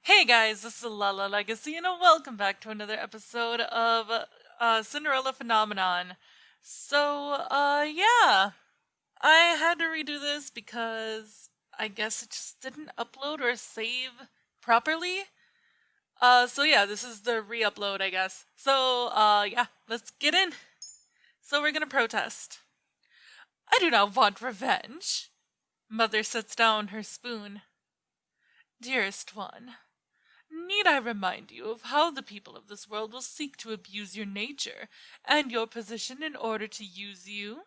Hey guys, this is Lala Legacy, and welcome back to another episode of Cinderella Phenomenon. Yeah, I had to redo this because I guess it just didn't upload or save properly. Yeah, this is the re-upload, I guess. Yeah, let's get in. So we're gonna protest. I do not want revenge. Mother sets down her spoon. Dearest one, need I remind you of how the people of this world will seek to abuse your nature and your position in order to use you?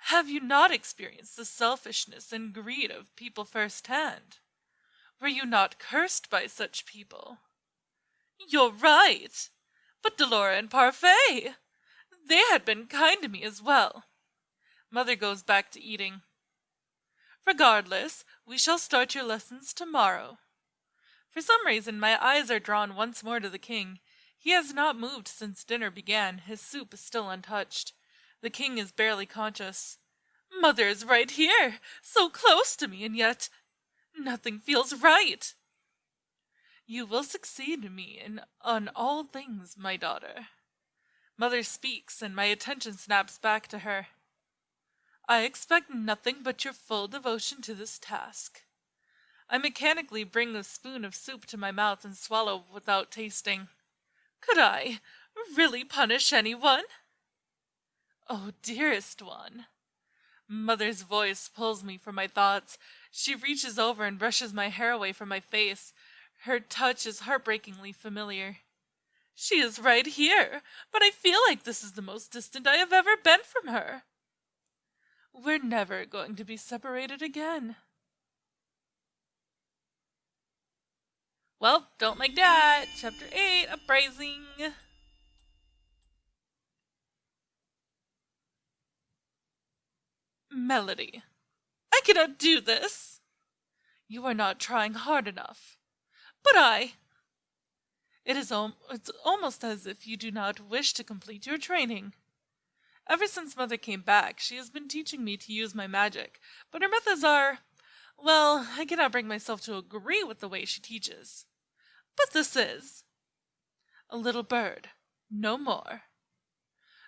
Have you not experienced the selfishness and greed of people firsthand? Were you not cursed by such people? You're right. But Delora and Parfait, they had been kind to me as well. Mother goes back to eating. Regardless, we shall start your lessons tomorrow. For some reason, my eyes are drawn once more to the king. He has not moved since dinner began. His soup is still untouched. The king is barely conscious. Mother is right here, so close to me, and yet nothing feels right. You will succeed me on all things, my daughter. Mother speaks, and my attention snaps back to her. I expect nothing but your full devotion to this task. I mechanically bring the spoon of soup to my mouth and swallow without tasting. Could I really punish anyone? Oh, dearest one. Mother's voice pulls me from my thoughts. She reaches over and brushes my hair away from my face. Her touch is heartbreakingly familiar. She is right here, but I feel like this is the most distant I have ever been from her. We're never going to be separated again. Well, don't like that. Chapter 8, Uprising. Melody. I cannot do this. You are not trying hard enough. But it's almost as if you do not wish to complete your training. Ever since Mother came back, she has been teaching me to use my magic, but her methods are, well, I cannot bring myself to agree with the way she teaches. But this is a little bird, no more.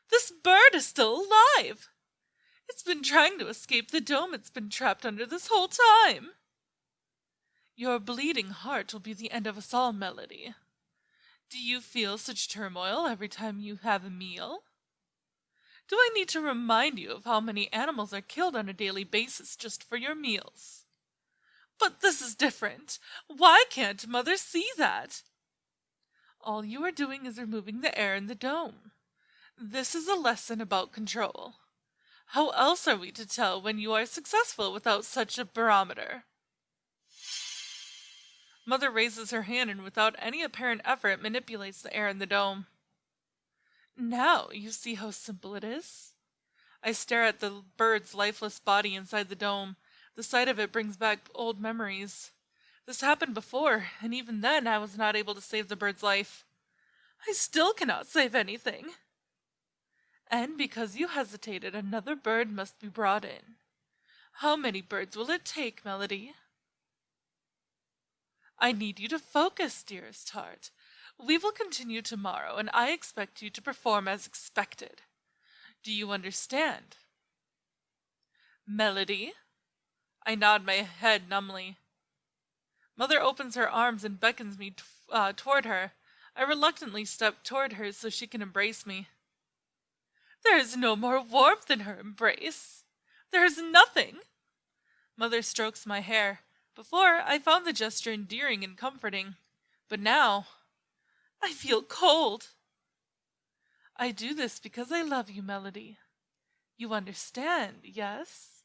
This bird is still alive. It's been trying to escape the dome it's been trapped under this whole time. Your bleeding heart will be the end of us all, Melody. Do you feel such turmoil every time you have a meal? Do I need to remind you of how many animals are killed on a daily basis just for your meals? But this is different. Why can't Mother see that? All you are doing is removing the air in the dome. This is a lesson about control. How else are we to tell when you are successful without such a barometer? Mother raises her hand and without any apparent effort manipulates the air in the dome. Now you see how simple it is. I stare at the bird's lifeless body inside the dome. The sight of it brings back old memories. This happened before, and even then I was not able to save the bird's life. I still cannot save anything. And because you hesitated, another bird must be brought in. How many birds will it take, Melody? I need you to focus, dearest heart. We will continue tomorrow, and I expect you to perform as expected. Do you understand? Melody? I nod my head numbly. Mother opens her arms and beckons me toward her. I reluctantly step toward her so she can embrace me. There is no more warmth in her embrace. There is nothing. Mother strokes my hair. Before, I found the gesture endearing and comforting. But now, I feel cold. I do this because I love you, Melody. You understand, yes?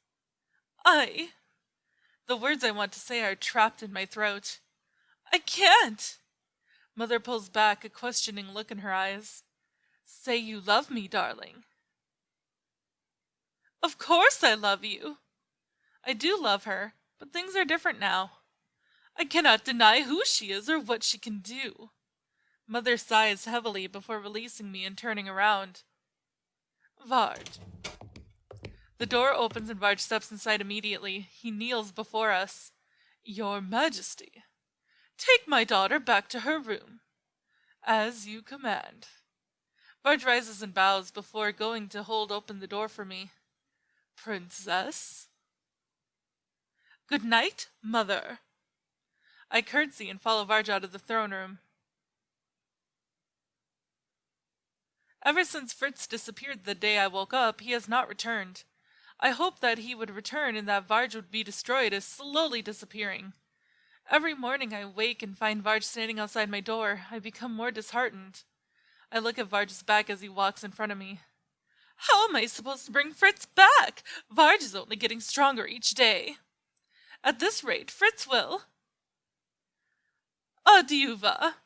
The words I want to say are trapped in my throat. I can't. Mother pulls back, a questioning look in her eyes. Say you love me, darling. Of course I love you. I do love her, but things are different now. I cannot deny who she is or what she can do. Mother sighs heavily before releasing me and turning around. Vard. The door opens and Vard steps inside immediately. He kneels before us. Your Majesty. Take my daughter back to her room, as you command. Varge rises and bows before going to hold open the door for me. Princess? Good night, mother. I curtsy and follow Varge out of the throne room. Ever since Fritz disappeared the day I woke up, he has not returned. I hoped that he would return and that Varge would be destroyed as slowly disappearing. Every morning I wake and find Varge standing outside my door. I become more disheartened. I look at Varge's back as he walks in front of me. How am I supposed to bring Fritz back? Varge is only getting stronger each day. At this rate, Fritz will. Adieu, va.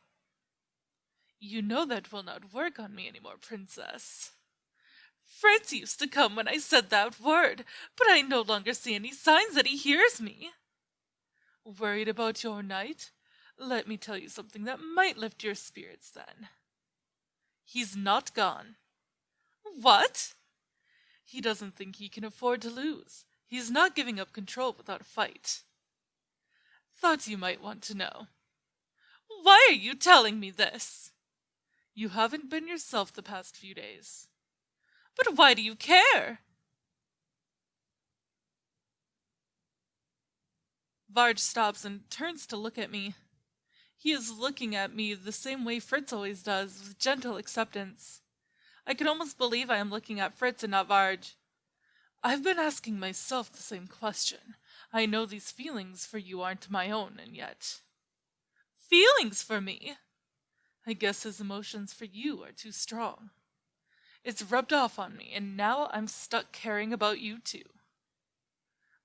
You know that will not work on me anymore, princess. Fritz used to come when I said that word, but I no longer see any signs that he hears me. Worried about your night? Let me tell you something that might lift your spirits then. He's not gone. What? He doesn't think he can afford to lose. He's not giving up control without a fight. Thought you might want to know. Why are you telling me this? You haven't been yourself the past few days. But why do you care? Varge stops and turns to look at me. He is looking at me the same way Fritz always does, with gentle acceptance. I can almost believe I am looking at Fritz and not Varge. I've been asking myself the same question. I know these feelings for you aren't my own, and yet... Feelings for me? I guess his emotions for you are too strong. It's rubbed off on me, and now I'm stuck caring about you too.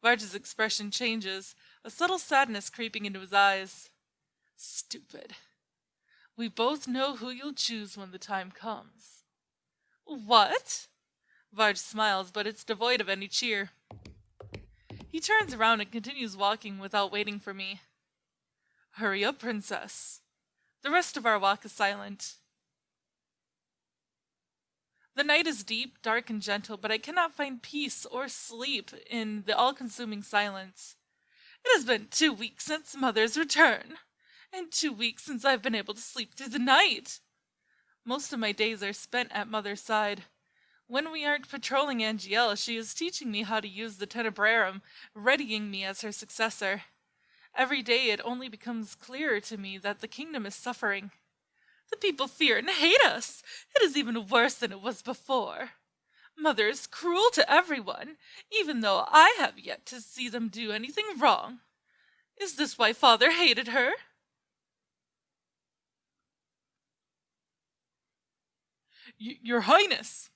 Varge's expression changes, a subtle sadness creeping into his eyes. Stupid. We both know who you'll choose when the time comes. What? Varge smiles, but it's devoid of any cheer. He turns around and continues walking without waiting for me. Hurry up, princess. The rest of our walk is silent. The night is deep, dark, and gentle, but I cannot find peace or sleep in the all-consuming silence. It has been 2 weeks since Mother's return, and 2 weeks since I've been able to sleep through the night. Most of my days are spent at Mother's side. When we aren't patrolling Angiel, she is teaching me how to use the Tenebrarum, readying me as her successor. Every day it only becomes clearer to me that the kingdom is suffering. The people fear and hate us. It is even worse than it was before. Mother is cruel to everyone, even though I have yet to see them do anything wrong. Is this why Father hated her? Your Highness,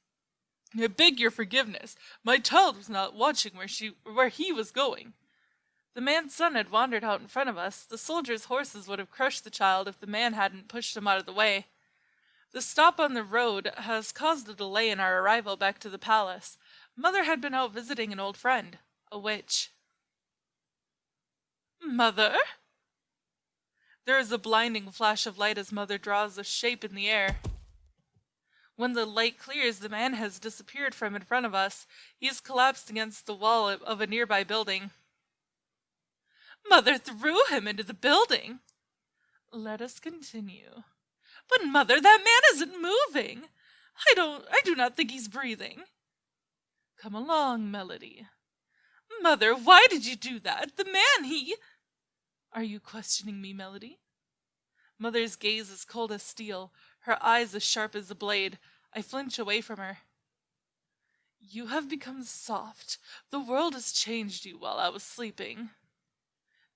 I beg your forgiveness. My child was not watching where he was going. The man's son had wandered out in front of us. The soldiers' horses would have crushed the child if the man hadn't pushed him out of the way. The stop on the road has caused a delay in our arrival back to the palace. Mother had been out visiting an old friend, a witch. Mother? There is a blinding flash of light as Mother draws a shape in the air. When the light clears, the man has disappeared from in front of us. He has collapsed against the wall of a nearby building. Mother threw him into the building. Let us continue. But Mother, that man isn't moving. I do not think he's breathing. Come along, Melody. Mother, why did you do that? The man, he... Are you questioning me, Melody? Mother's gaze is cold as steel, her eyes as sharp as a blade. I flinch away from her. You have become soft. The world has changed you while I was sleeping.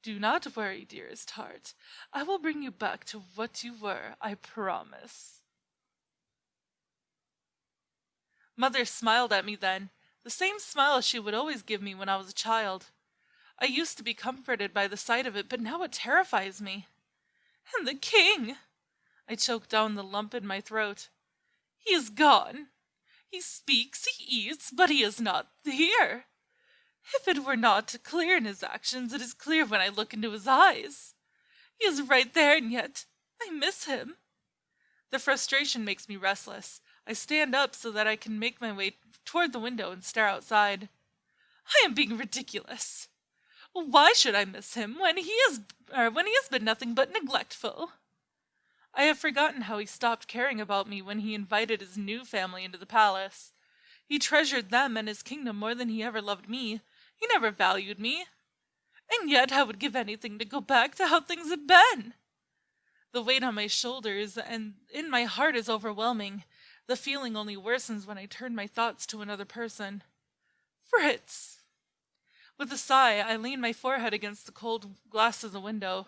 Do not worry, dearest heart. I will bring you back to what you were, I promise. Mother smiled at me then, the same smile she would always give me when I was a child. I used to be comforted by the sight of it, but now it terrifies me. And the king! I choke down the lump in my throat. He is gone. He speaks, he eats, but he is not here. If it were not clear in his actions, it is clear when I look into his eyes. He is right there, and yet I miss him. The frustration makes me restless. I stand up so that I can make my way toward the window and stare outside. I am being ridiculous. Why should I miss him when he has been nothing but neglectful? I have forgotten how he stopped caring about me when he invited his new family into the palace. He treasured them and his kingdom more than he ever loved me. He never valued me. And yet I would give anything to go back to how things had been. The weight on my shoulders and in my heart is overwhelming. The feeling only worsens when I turn my thoughts to another person. Fritz! With a sigh, I lean my forehead against the cold glass of the window.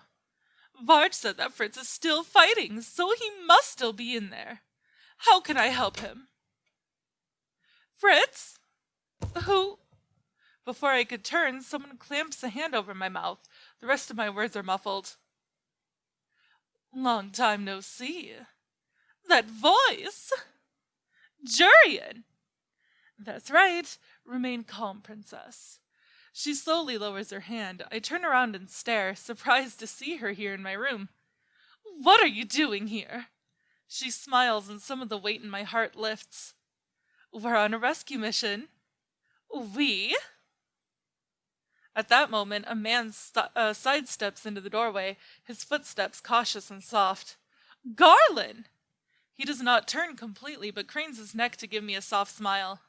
Varge said that Fritz is still fighting, so he must still be in there. How can I help him? Fritz? Who? Before I could turn, someone clamps a hand over my mouth. The rest of my words are muffled. Long time no see. That voice! Jurian! That's right. Remain calm, princess. She slowly lowers her hand. I turn around and stare, surprised to see her here in my room. What are you doing here? She smiles and some of the weight in my heart lifts. We're on a rescue mission. We? At that moment, a man sidesteps into the doorway, his footsteps cautious and soft. Garland! He does not turn completely, but cranes his neck to give me a soft smile.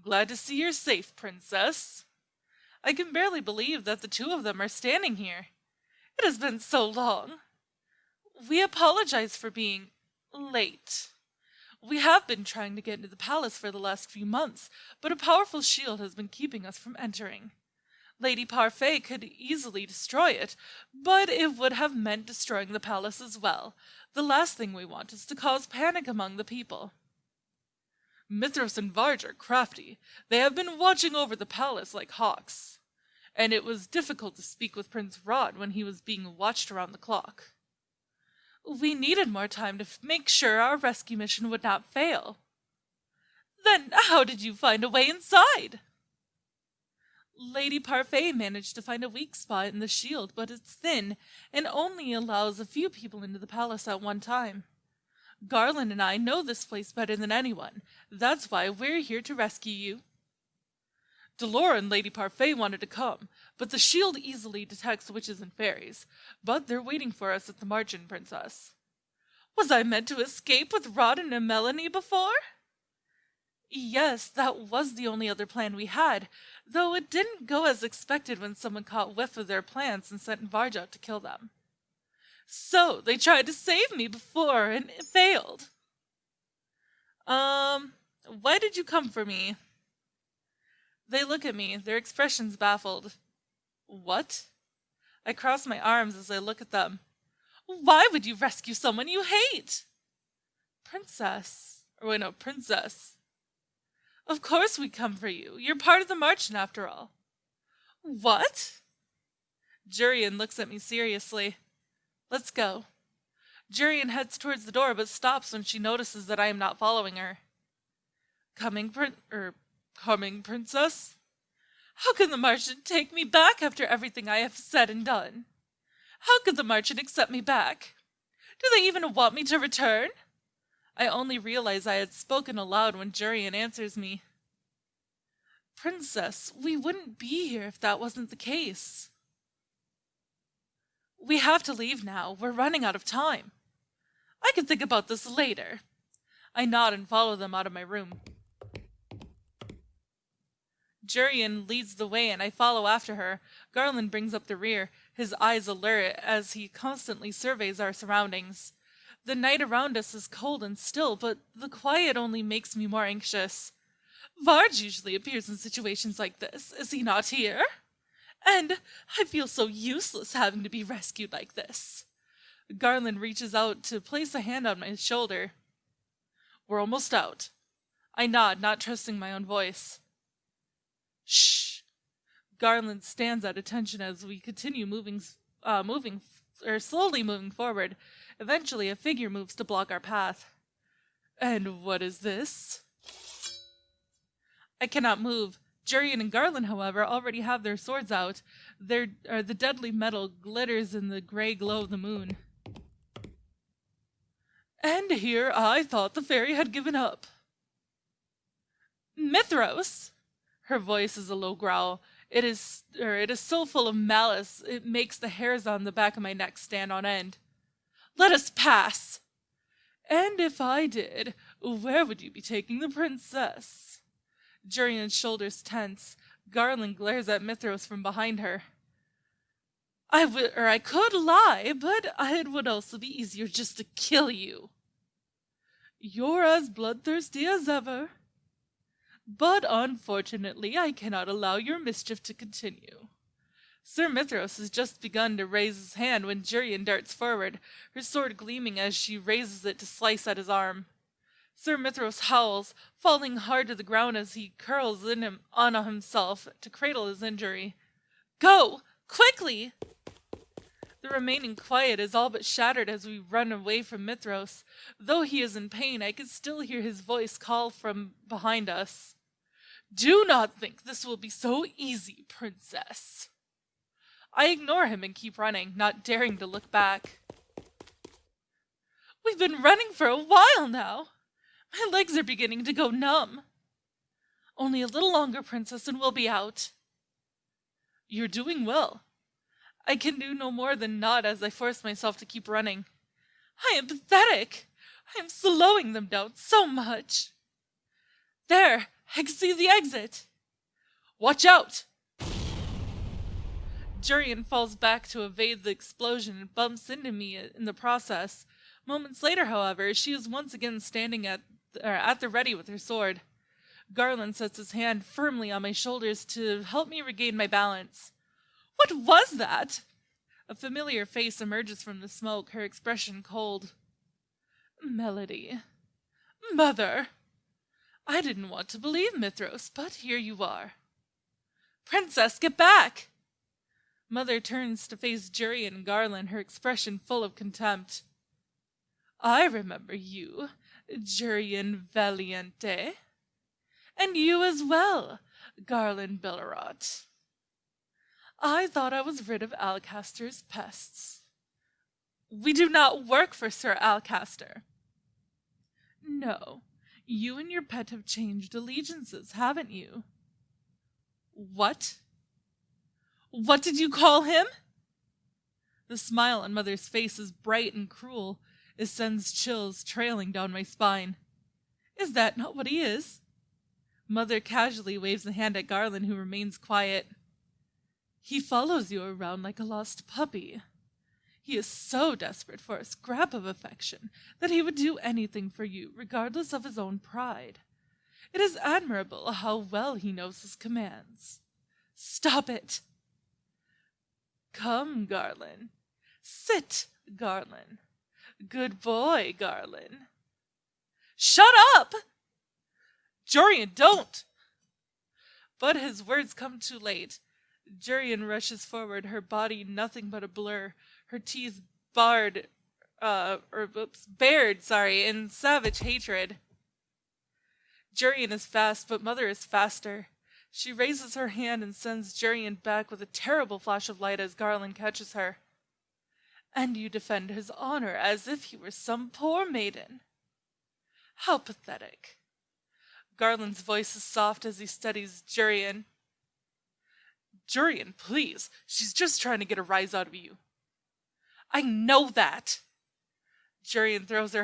Glad to see you're safe, princess. I can barely believe that the two of them are standing here. It has been so long. We apologize for being late. We have been trying to get into the palace for the last few months, but a powerful shield has been keeping us from entering. Lady Parfait could easily destroy it, but it would have meant destroying the palace as well. The last thing we want is to cause panic among the people. Mithras and Varge are crafty. They have been watching over the palace like hawks, and it was difficult to speak with Prince Rod when he was being watched around the clock. We needed more time to make sure our rescue mission would not fail. Then how did you find a way inside? Lady Parfait managed to find a weak spot in the shield, but it's thin and only allows a few people into the palace at one time. Garland and I know this place better than anyone. That's why we're here to rescue you. Delora and Lady Parfait wanted to come, but the shield easily detects witches and fairies. But they're waiting for us at the margin, princess. Was I meant to escape with Rod and Melanie before? Yes, that was the only other plan we had, though it didn't go as expected when someone caught whiff of their plans and sent Varge out to kill them. So, they tried to save me before, and it failed. Why did you come for me? They look at me, their expressions baffled. What? I cross my arms as I look at them. Why would you rescue someone you hate? Princess. Princess. Of course we come for you. You're part of the Marchant after all. What? Jurian looks at me seriously. Let's go. Jurian heads towards the door but stops when she notices that I am not following her. Coming, princess? How can the Marchant take me back after everything I have said and done? How could the Marchant accept me back? Do they even want me to return? I only realize I had spoken aloud when Jurian answers me. Princess, we wouldn't be here if that wasn't the case. We have to leave now. We're running out of time. I can think about this later. I nod and follow them out of my room. Jurian leads the way and I follow after her. Garland brings up the rear, his eyes alert as he constantly surveys our surroundings. The night around us is cold and still, but the quiet only makes me more anxious. Varge usually appears in situations like this, is he not here? And I feel so useless having to be rescued like this. Garland reaches out to place a hand on my shoulder. We're almost out. I nod, not trusting my own voice. Shh! Garland stands at attention as we continue slowly moving forward. Eventually, a figure moves to block our path. And what is this? I cannot move. Jurian and Garland, however, already have their swords out. The deadly metal glitters in the gray glow of the moon. And here I thought the fairy had given up. Mithras! Her voice is a low growl. It is so full of malice, it makes the hairs on the back of my neck stand on end. Let us pass! And if I did, where would you be taking the princess? Jurian's shoulders tense. Garland glares at Mithros from behind her. I could lie, but it would also be easier just to kill you. You're as bloodthirsty as ever. But unfortunately, I cannot allow your mischief to continue. Sir Mithros has just begun to raise his hand when Jurian darts forward, her sword gleaming as she raises it to slice at his arm. Sir Mithros howls, falling hard to the ground as he curls on himself to cradle his injury. Go! Quickly! The remaining quiet is all but shattered as we run away from Mithros. Though he is in pain, I can still hear his voice call from behind us. Do not think this will be so easy, princess. I ignore him and keep running, not daring to look back. We've been running for a while now. My legs are beginning to go numb. Only a little longer, princess, and we'll be out. You're doing well. I can do no more than nod as I force myself to keep running. I am pathetic. I am slowing them down so much. There, I can see the exit. Watch out! Jurian falls back to evade the explosion and bumps into me in the process. Moments later, however, she is once again standing at the ready with her sword. Garland sets his hand firmly on my shoulders to help me regain my balance. What was that? A familiar face emerges from the smoke, her expression cold. Melody. Mother! I didn't want to believe Mithros, but here you are. Princess, get back! Mother turns to face Jurian and Garland, her expression full of contempt. I remember you, Jurian Valiente. And you as well, Garland Bellerot. I thought I was rid of Alcaster's pests. We do not work for Sir Alcaster. No, you and your pet have changed allegiances, haven't you? What? What did you call him? The smile on Mother's face is bright and cruel. It sends chills trailing down my spine. Is that not what he is? Mother casually waves a hand at Garland, who remains quiet. He follows you around like a lost puppy. He is so desperate for a scrap of affection that he would do anything for you, regardless of his own pride. It is admirable how well he knows his commands. Stop it! Come, Garland. Sit, Garland. Good boy, Garland. Shut up! Jurian, don't! But his words come too late. Jurian rushes forward, her body nothing but a blur, her teeth bared, in savage hatred. Jurian is fast, but Mother is faster. She raises her hand and sends Jurian back with a terrible flash of light as Garland catches her. And you defend his honor as if he were some poor maiden. How pathetic. Garland's voice is soft as he studies Jurian. Jurian, please. She's just trying to get a rise out of you. I know that. Jurian throws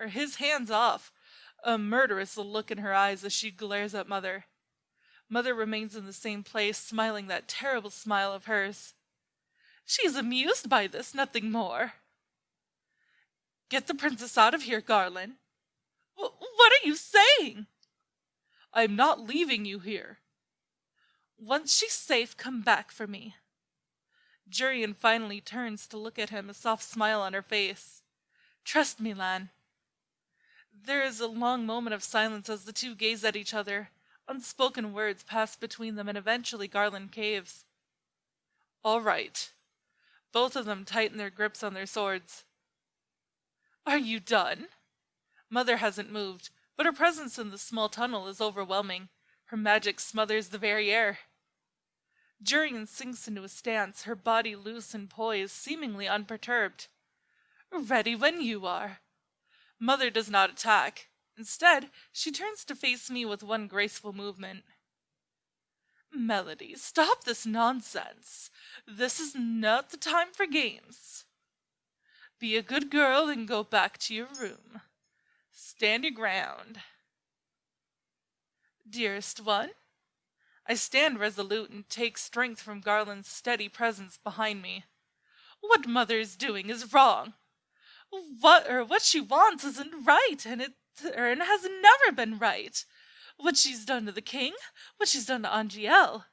his hands off, a murderous look in her eyes as she glares at Mother. Mother remains in the same place, smiling that terrible smile of hers. She is amused by this, nothing more. Get the princess out of here, Garland. What are you saying? I'm not leaving you here. Once she's safe, come back for me. Jurian finally turns to look at him, a soft smile on her face. Trust me, Lan. There is a long moment of silence as the two gaze at each other. Unspoken words pass between them, and eventually Garland caves. All right. Both of them tighten their grips on their swords. Are you done? Mother hasn't moved, but her presence in the small tunnel is overwhelming. Her magic smothers the very air. Jurian sinks into a stance, her body loose and poised, seemingly unperturbed. Ready when you are. Mother does not attack. Instead, she turns to face me with one graceful movement. Melody, stop this nonsense. This is not the time for games. Be a good girl and go back to your room. Stand your ground. Dearest one, I stand resolute and take strength from Garland's steady presence behind me. What Mother is doing is wrong. What she wants isn't right, and has never been right. What she's done to the king, what she's done to Angiel.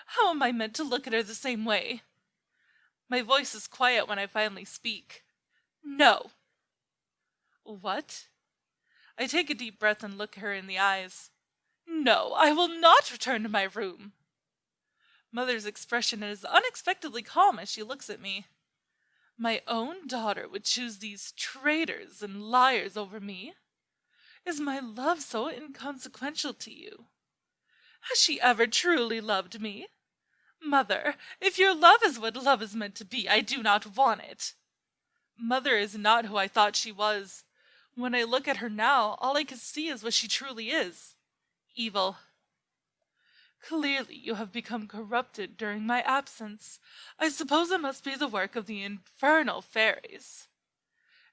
How am I meant to look at her the same way? My voice is quiet when I finally speak. No. What? I take a deep breath and look her in the eyes. No, I will not return to my room. Mother's expression is unexpectedly calm as she looks at me. My own daughter would choose these traitors and liars over me? Is my love so inconsequential to you? Has she ever truly loved me? Mother, if your love is what love is meant to be, I do not want it. Mother is not who I thought she was. When I look at her now, all I can see is what she truly is. Evil. Clearly you have become corrupted during my absence. I suppose it must be the work of the infernal fairies.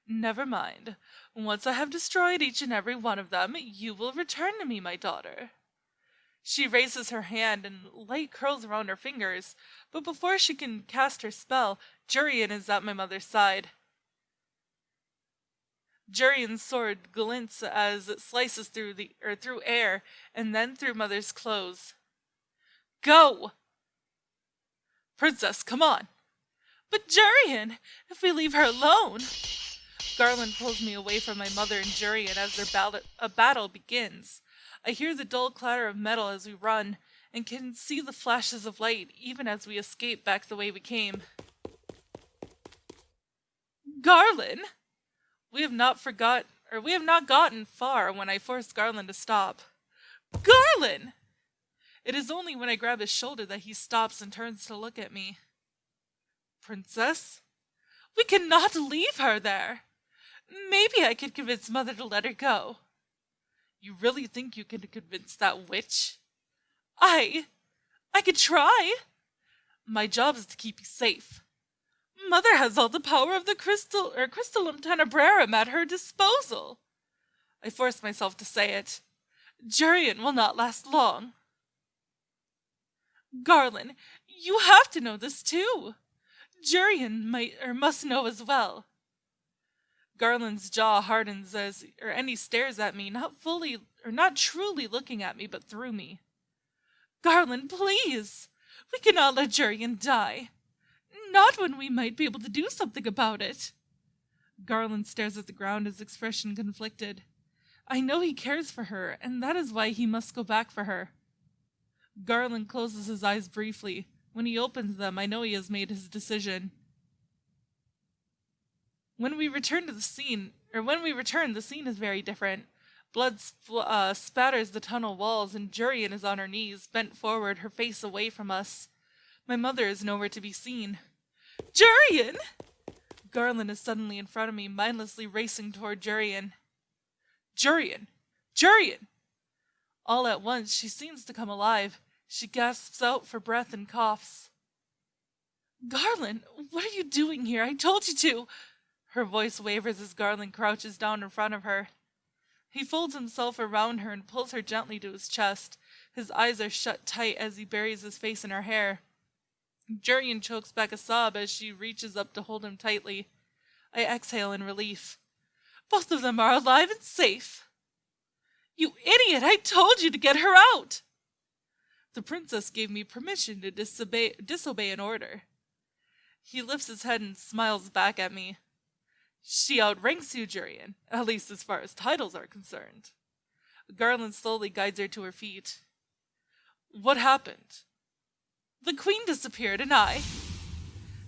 Never mind. Once I have destroyed each and every one of them, you will return to me, my daughter. She raises her hand and light curls around her fingers, but before she can cast her spell, Jurian is at my mother's side. Jurian's sword glints as it slices through air and then through Mother's clothes. Go! Princess, come on! But Jurian, if we leave her alone... Garland pulls me away from my mother and Jurian as a battle begins. I hear the dull clatter of metal as we run, and can see the flashes of light even as we escape back the way we came. Garland! We have not gotten far when I force Garland to stop. Garland! It is only when I grab his shoulder that he stops and turns to look at me. Princess? We cannot leave her there. Maybe I could convince Mother to let her go. You really think you can convince that witch? I could try. My job is to keep you safe. Mother has all the power of the Crystallum Tenebrarum at her disposal. I force myself to say it. Jurian will not last long. Garland, you have to know this too. Jurian must know as well. Garland's jaw hardens and he stares at me, not truly looking at me, but through me. Garland, please! We cannot let Jurian die. Not when we might be able to do something about it. Garland stares at the ground, his expression conflicted. I know he cares for her, and that is why he must go back for her. Garland closes his eyes briefly. When he opens them, I know he has made his decision. When we return, the scene is very different. Blood spatters the tunnel walls, and Jurian is on her knees, bent forward, her face away from us. My mother is nowhere to be seen. Jurian! Garland is suddenly in front of me, mindlessly racing toward Jurian. Jurian! Jurian! All at once, she seems to come alive. She gasps out for breath and coughs. Garland, what are you doing here? I told you to... Her voice wavers as Garland crouches down in front of her. He folds himself around her and pulls her gently to his chest. His eyes are shut tight as he buries his face in her hair. Jurian chokes back a sob as she reaches up to hold him tightly. I exhale in relief. Both of them are alive and safe. You idiot! I told you to get her out! The princess gave me permission to disobey an order. He lifts his head and smiles back at me. She outranks you, Jurian, at least as far as titles are concerned. Garland slowly guides her to her feet. What happened? The queen disappeared, and I...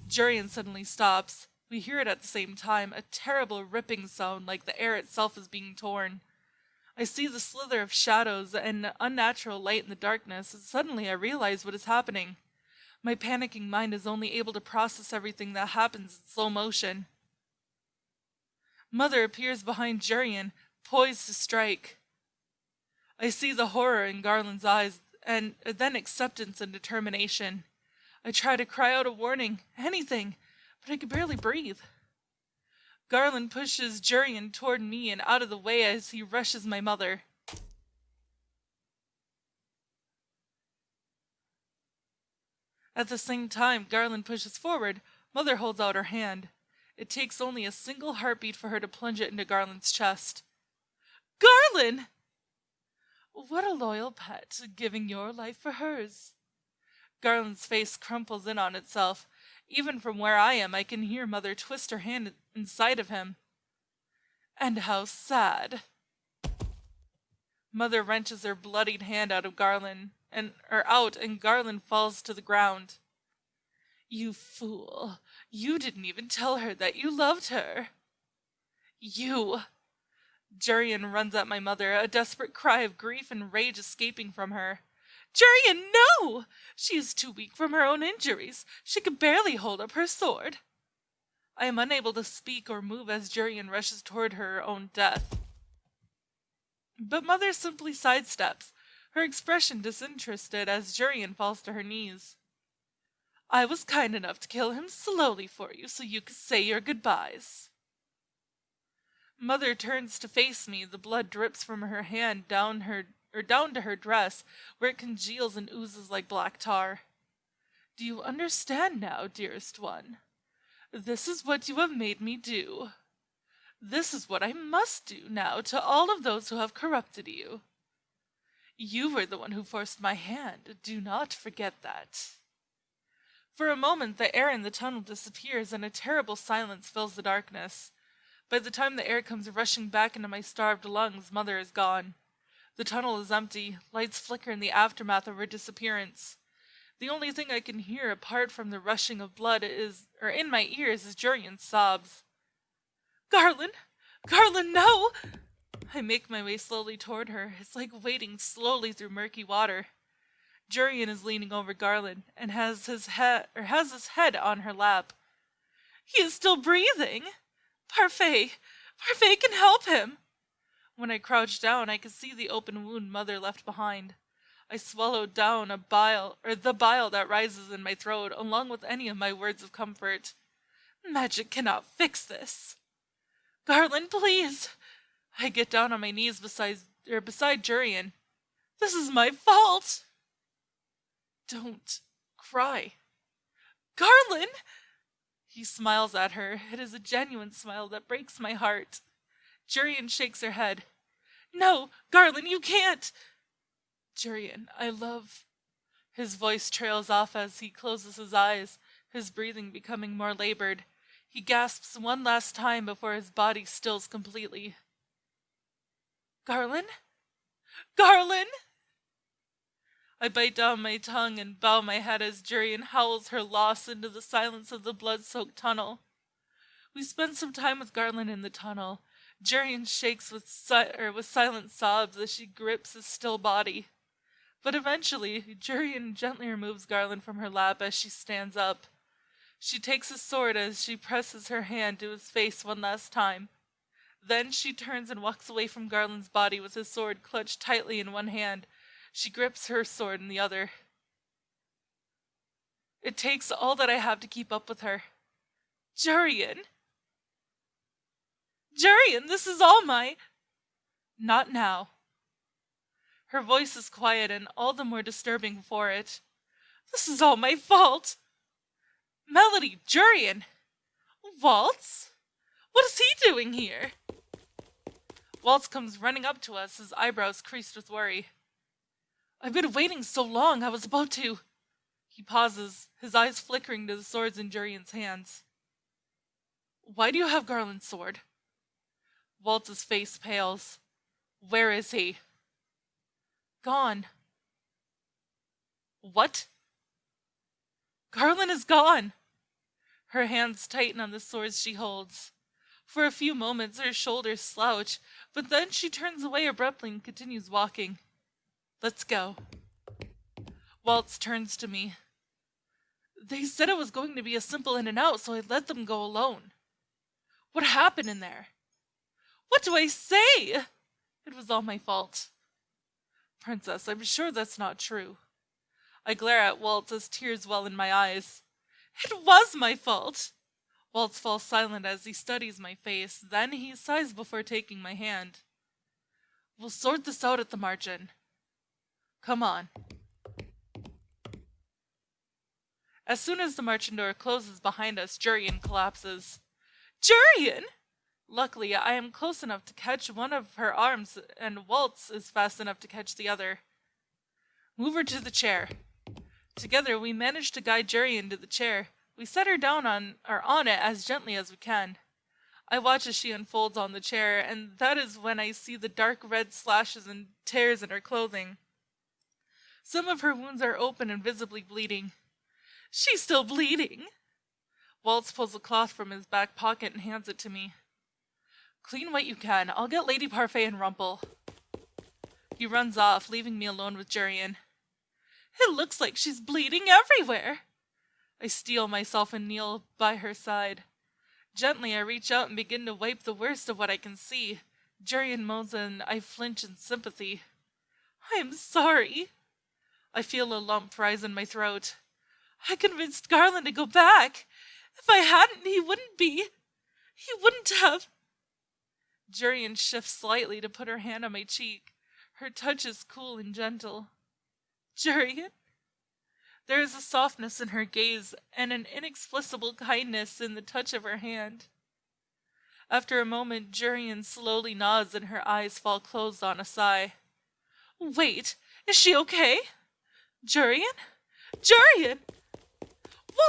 Jurian suddenly stops. We hear it at the same time, a terrible ripping sound like the air itself is being torn. I see the slither of shadows and unnatural light in the darkness, and suddenly I realize what is happening. My panicking mind is only able to process everything that happens in slow motion. Mother appears behind Jurian, poised to strike. I see the horror in Garland's eyes and then acceptance and determination. I try to cry out a warning, anything, but I could barely breathe. Garland pushes Jurian toward me and out of the way as he rushes my mother. At the same time, Garland pushes forward. Mother holds out her hand. It takes only a single heartbeat for her to plunge it into Garland's chest. Garland! What a loyal pet, giving your life for hers. Garland's face crumples in on itself. Even from where I am, I can hear Mother twist her hand inside of him. And how sad. Mother wrenches her bloodied hand out of Garland, and Garland falls to the ground. You fool. You didn't even tell her that you loved her. You. Jurian runs at my mother, a desperate cry of grief and rage escaping from her. Jurian, no! She is too weak from her own injuries. She could barely hold up her sword. I am unable to speak or move as Jurian rushes toward her own death. But Mother simply sidesteps, her expression disinterested as Jurian falls to her knees. I was kind enough to kill him slowly for you so you could say your goodbyes. Mother turns to face me, the blood drips from her hand down to her dress, where it congeals and oozes like black tar. Do you understand now, dearest one? This is what you have made me do. This is what I must do now to all of those who have corrupted you. You were the one who forced my hand. Do not forget that. For a moment, the air in the tunnel disappears and a terrible silence fills the darkness. By the time the air comes rushing back into my starved lungs, Mother is gone. The tunnel is empty, lights flicker in the aftermath of her disappearance. The only thing I can hear apart from the rushing of blood in my ears is Jurian's sobs. Garland! Garland, no! I make my way slowly toward her. It's like wading slowly through murky water. Jurian is leaning over Garland and has his head on her lap. He is still breathing! Parfait! Parfait can help him! When I crouch down, I can see the open wound Mother left behind. I swallowed down the bile that rises in my throat, along with any of my words of comfort. Magic cannot fix this. Garland, please! I get down on my knees beside Jurian. This is my fault! Don't cry. Garland! He smiles at her. It is a genuine smile that breaks my heart. Jurian shakes her head. No, Garland, you can't! Jurian, I love... His voice trails off as he closes his eyes, his breathing becoming more labored. He gasps one last time before his body stills completely. Garland? Garland? I bite down my tongue and bow my head as Jurian howls her loss into the silence of the blood-soaked tunnel. We spend some time with Garland in the tunnel. Jurian shakes with silent sobs as she grips his still body. But eventually, Jurian gently removes Garland from her lap as she stands up. She takes his sword as she presses her hand to his face one last time. Then she turns and walks away from Garland's body with his sword clutched tightly in one hand. She grips her sword in the other. It takes all that I have to keep up with her. Jurian! Jurian, this is all my... Not now. Her voice is quiet and all the more disturbing for it. This is all my fault. Melody, Jurian! Waltz? What is he doing here? Waltz comes running up to us, his eyebrows creased with worry. I've been waiting so long, I was about to... He pauses, his eyes flickering to the swords in Jurian's hands. Why do you have Garland's sword? Waltz's face pales. Where is he? Gone. What? Garland is gone. Her hands tighten on the swords she holds. For a few moments her shoulders slouch, but then she turns away abruptly and continues walking. Let's go. Waltz turns to me. They said it was going to be a simple in and out, so I let them go alone. What happened in there? What do I say? It was all my fault. Princess, I'm sure that's not true. I glare at Waltz as tears well in my eyes. It was my fault! Waltz falls silent as he studies my face, then he sighs before taking my hand. We'll sort this out at the margin. Come on. As soon as the margin door closes behind us, Jurian collapses. Jurian! Luckily, I am close enough to catch one of her arms, and Waltz is fast enough to catch the other. Move her to the chair. Together, we manage to guide Jurian to the chair. We set her down on it as gently as we can. I watch as she unfolds on the chair, and that is when I see the dark red slashes and tears in her clothing. Some of her wounds are open and visibly bleeding. She's still bleeding. Waltz pulls a cloth from his back pocket and hands it to me. Clean what you can. I'll get Lady Parfait and Rumple. He runs off, leaving me alone with Jurian. It looks like she's bleeding everywhere. I steel myself and kneel by her side. Gently, I reach out and begin to wipe the worst of what I can see. Jurian moans and I flinch in sympathy. I am sorry. I feel a lump rise in my throat. I convinced Garland to go back. If I hadn't, he wouldn't have. Jurian shifts slightly to put her hand on my cheek. Her touch is cool and gentle. Jurian? There is a softness in her gaze and an inexplicable kindness in the touch of her hand. After a moment, Jurian slowly nods and her eyes fall closed on a sigh. Wait, is she okay? Jurian? Jurian!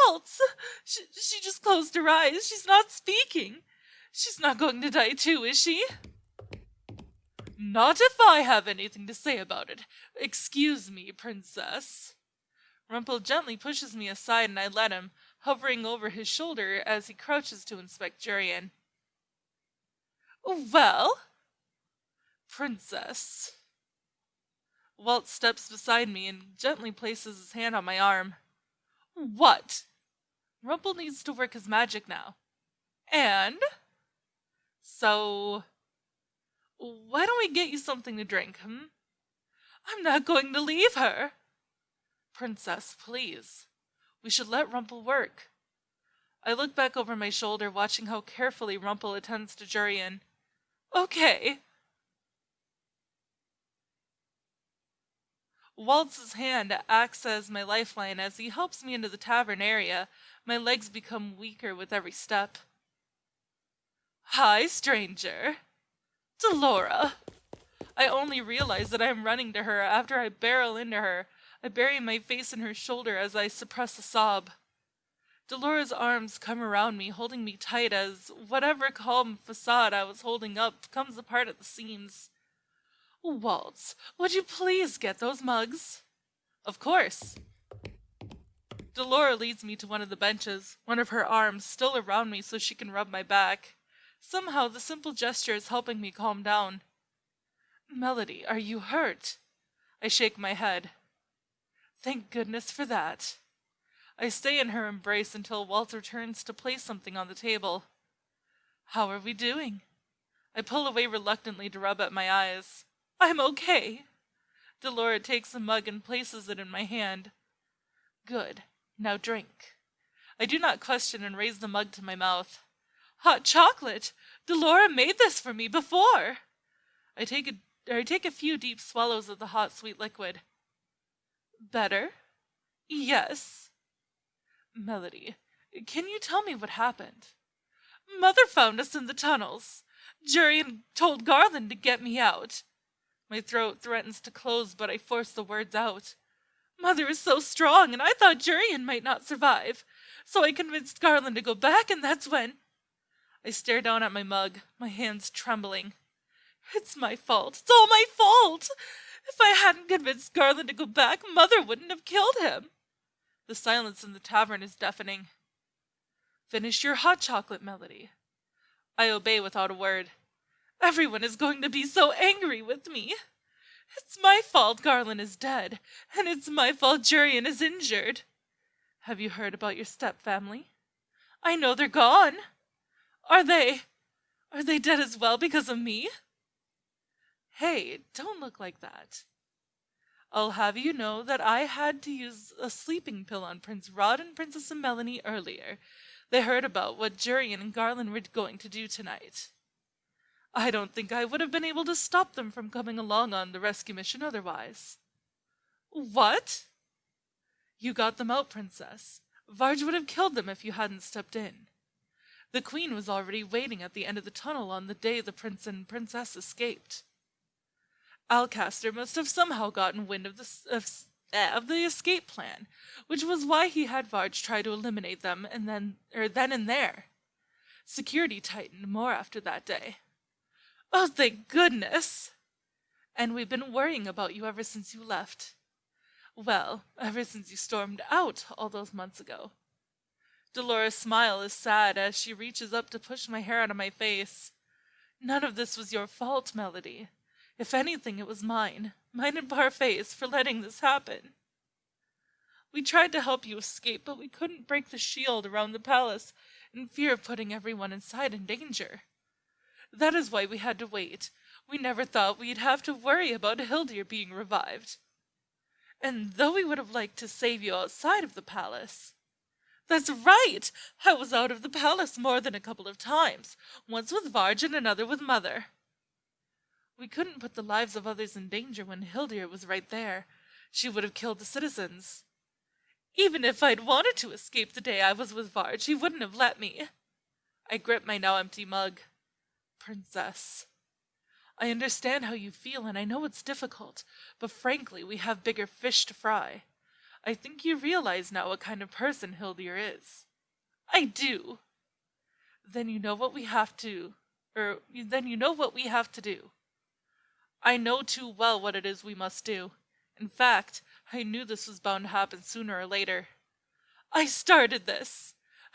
Waltz! She just closed her eyes. She's not speaking. She's not going to die too, is she? Not if I have anything to say about it. Excuse me, Princess. Rumple gently pushes me aside and I let him, hovering over his shoulder as he crouches to inspect Jurian. Well? Princess. Waltz steps beside me and gently places his hand on my arm. What? Rumple needs to work his magic now. And? So, why don't we get you something to drink, I'm not going to leave her. Princess, please. We should let Rumple work. I look back over my shoulder, watching how carefully Rumple attends to Jurian. Okay. Waltz's hand acts as my lifeline as he helps me into the tavern area. My legs become weaker with every step. Hi, stranger. Delora. I only realize that I am running to her after I barrel into her. I bury my face in her shoulder as I suppress a sob. Delora's arms come around me, holding me tight as whatever calm facade I was holding up comes apart at the seams. Waltz, would you please get those mugs? Of course. Delora leads me to one of the benches, one of her arms still around me so she can rub my back. Somehow the simple gesture is helping me calm down. Melody, are you hurt? I shake my head. Thank goodness for that. I stay in her embrace until Waltz returns to place something on the table. How are we doing? I pull away reluctantly to rub at my eyes. I'm okay. Delora takes a mug and places it in my hand. Good. Now drink. I do not question and raise the mug to my mouth. Hot chocolate! Delora made this for me before! I take a few deep swallows of the hot, sweet liquid. Better? Yes. Melody, can you tell me what happened? Mother found us in the tunnels. Jurian told Garland to get me out. My throat threatens to close, but I force the words out. Mother is so strong, and I thought Jurian might not survive. So I convinced Garland to go back, and that's when... I stare down at my mug, my hands trembling. It's my fault. It's all my fault. If I hadn't convinced Garland to go back, Mother wouldn't have killed him. The silence in the tavern is deafening. Finish your hot chocolate, Melody. I obey without a word. Everyone is going to be so angry with me. It's my fault Garland is dead, and it's my fault Jurian is injured. Have you heard about your step-family? I know they're gone. Are they dead as well because of me? Hey, don't look like that. I'll have you know that I had to use a sleeping pill on Prince Rod and Princess Melanie earlier. They heard about what Jurian and Garland were going to do tonight. I don't think I would have been able to stop them from coming along on the rescue mission otherwise. What? You got them out, Princess. Varge would have killed them if you hadn't stepped in. The Queen was already waiting at the end of the tunnel on the day the Prince and Princess escaped. Alcaster must have somehow gotten wind of the escape plan, which was why he had Varge try to eliminate them then and there. Security tightened more after that day. Oh, thank goodness! And we've been worrying about you ever since you left. Well, ever since you stormed out all those months ago. Dolores' smile is sad as she reaches up to push my hair out of my face. None of this was your fault, Melody. If anything, it was mine and Parfait's, for letting this happen. We tried to help you escape, but we couldn't break the shield around the palace in fear of putting everyone inside in danger. That is why we had to wait. We never thought we'd have to worry about Hildir being revived. And though we would have liked to save you outside of the palace... That's right! I was out of the palace more than a couple of times, once with Varge and another with Mother. We couldn't put the lives of others in danger when Hildir was right there. She would have killed the citizens. Even if I'd wanted to escape the day I was with Varge, he wouldn't have let me. I grip my now empty mug. Princess. I understand how you feel, and I know it's difficult, but frankly, we have bigger fish to fry. I think you realize now what kind of person Hildir is. I do. Then you know what we have to do. I know too well what it is we must do. In fact, I knew this was bound to happen sooner or later. I started this.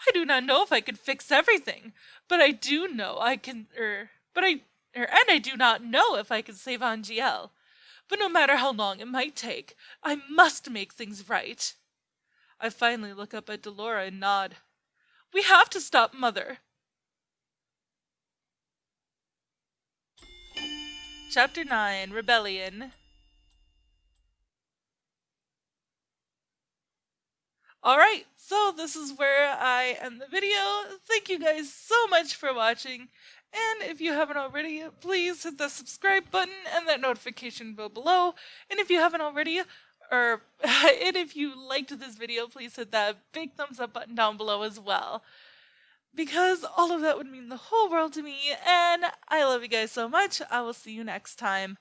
I do not know if I can fix everything, but I do know I can, and I do not know if I can save Angiel. But no matter how long it might take, I must make things right. I finally look up at Delora and nod. We have to stop Mother. Chapter 9, Rebellion. Alright, so this is where I end the video. Thank you guys so much for watching. And if you haven't already, please hit the subscribe button and that notification bell below. And if you haven't already, and if you liked this video, please hit that big thumbs up button down below as well. Because all of that would mean the whole world to me, and I love you guys so much. I will see you next time.